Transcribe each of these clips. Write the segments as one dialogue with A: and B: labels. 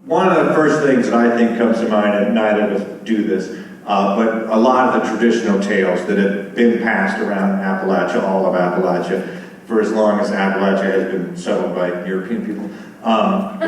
A: One of the first things that I think comes to mind, and neither of us do this, but a lot of the traditional tales that have been passed around Appalachia, all of Appalachia, for as long as Appalachia has been settled by European people, are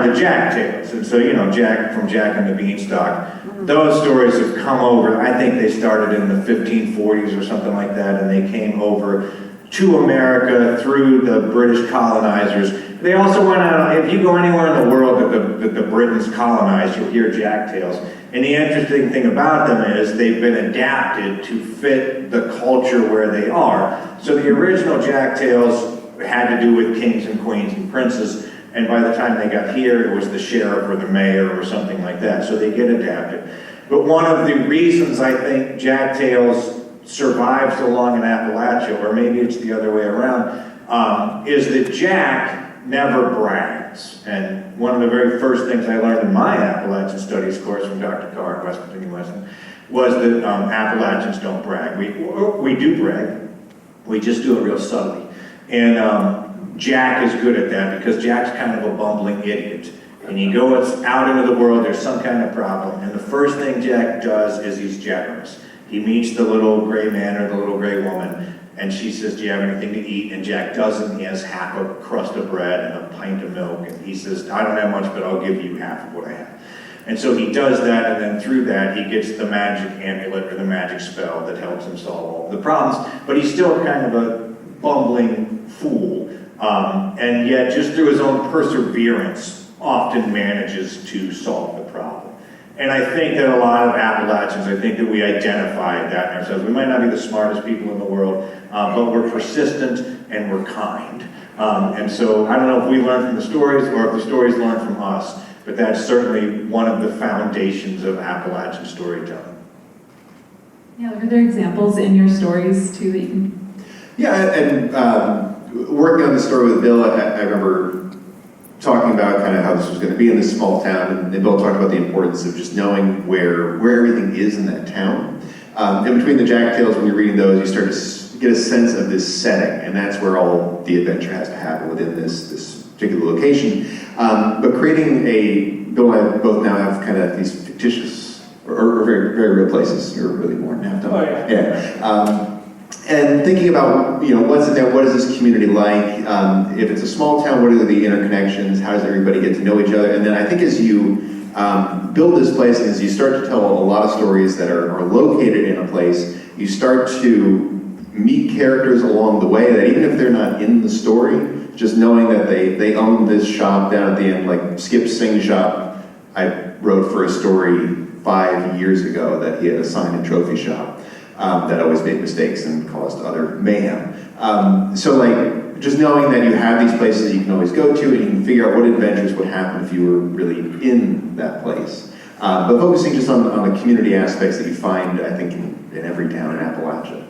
A: the Jack tales. And so, you know, Jack from Jack and the Beanstalk, those stories have come over. I think they started in the 1540s or something like that, and they came over to America through the British colonizers. They also went out, if you go anywhere in the world that the Britons colonized, you'll hear Jack tales. And the interesting thing about them is they've been adapted to fit the culture where they are. So the original Jack tales had to do with kings and queens and princes, and by the time they got here, it was the sheriff or the mayor or something like that, so they get adapted. But one of the reasons I think Jack tales survive so long in Appalachia, or maybe it's the other way around, is that Jack never brags. And one of the very first things I learned in my Appalachian Studies course from Dr. Carr at West Virginia Western was that Appalachians don't brag. We do brag, we just do it real subtly. And Jack is good at that because Jack's kind of a bumbling idiot. And he goes out into the world, there's some kind of problem, and the first thing Jack does is he's generous. He meets the little gray man or the little gray woman, and she says, do you have anything to eat? And Jack doesn't. He has half a crust of bread and a pint of milk, and he says, I don't have much, but I'll give you half of what I have. And so he does that, and then through that, he gets the magic amulet or the magic spell that helps him solve all the problems. But he's still kind of a bumbling fool, and yet just through his own perseverance, often manages to solve the problem. And I think that a lot of Appalachians, I think that we identify that in ourselves. We might not be the smartest people in the world, but we're persistent and we're kind. And so I don't know if we learn from the stories or if the stories learn from us, but that's certainly one of the foundations of Appalachian storytelling.
B: Yeah, are there examples in your stories too that you can?
C: Yeah, and working on the story with Bill, I remember talking about kind of how this was going to be in this small town, and Bill talked about the importance of just knowing where everything is in that town. And between the Jack tales, when you're reading those, you start to get a sense of this setting, and that's where all the adventure has to happen within this particular location. But creating Bill and I both now have kind of these fictitious, or very, very real places. You're really more than half done.
A: Oh, yeah.
C: Yeah. And thinking about, you know, what's in there, what is this community like? If it's a small town, what are the interconnections? How does everybody get to know each other? And then I think as you build this place, and as you start to tell a lot of stories that are located in a place, you start to meet characters along the way that even if they're not in the story, just knowing that they own this shop down at the end, like Skip Singh's shop, I wrote for a story 5 years ago that he had a sign and trophy shop. That always made mistakes and caused other mayhem. So like, just knowing that you have these places that you can always go to and you can figure out what adventures would happen if you were really in that place. But focusing just on the community aspects that you find, I think, in every town in Appalachia.